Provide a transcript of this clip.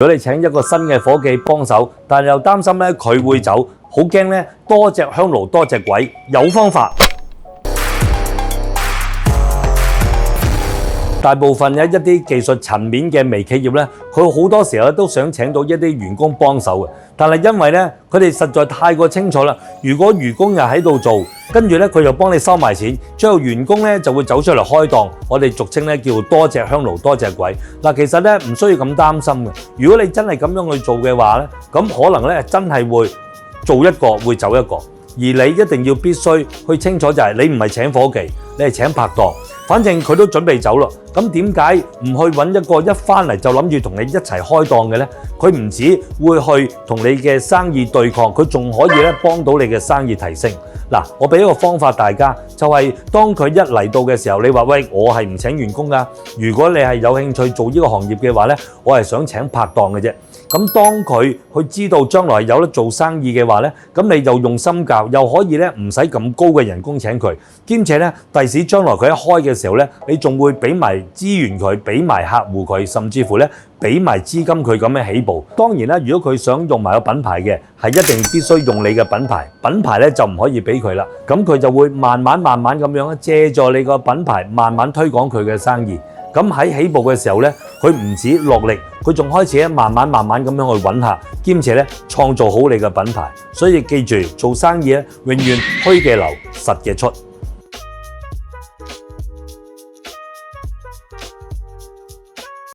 如果你請一個新嘅伙計幫手，但又擔心咧佢會走，好驚咧多隻香爐多隻鬼，有方法。大部分嘅一啲技術層面嘅微企業咧，佢好多時候都想請到一啲員工幫手嘅，但係因為咧佢哋實在太過清楚啦，如果員工又喺度做，跟住咧佢就幫你收埋錢，最後員工咧就會走出嚟開檔，我哋俗稱咧叫多隻香爐多隻鬼。嗱，其實咧唔需要咁擔心嘅，如果你真係咁樣去做嘅話咧，咁可能咧真係會做一個會走一個，而你一定要必須去清楚就係你唔係請伙計，你係請拍檔。反正佢都準備走啦，咁點解唔去揾一個一返嚟就諗住同你一齊開檔嘅呢？佢唔止會去同你嘅生意對抗，佢仲可以咧幫到你嘅生意提升。嗱，我俾一個方法大家，就係當佢一嚟到嘅時候，你話喂，我係唔請員工㗎。如果你係有興趣做呢個行業嘅話呢，我係想請拍檔嘅啫。咁當佢去知道將來有得做生意嘅話呢，咁你就用心教，又可以咧唔使咁高嘅人工請佢，兼且咧第時將來佢一開嘅時候咧，你仲會俾埋資源佢，俾埋客戶佢，甚至乎咧俾埋資金佢咁樣起步。當然啦，如果佢想用埋個品牌嘅，係一定必須用你嘅品牌，品牌咧就唔可以俾佢啦。咁佢就會慢慢咁樣借助你個品牌，慢慢推廣佢嘅生意。咁喺起步嘅時候咧，佢唔止落力，佢仲開始咧慢慢咁樣去揾客，兼且咧創造好你嘅品牌。所以記住，做生意咧永遠虛嘅留，實嘅出。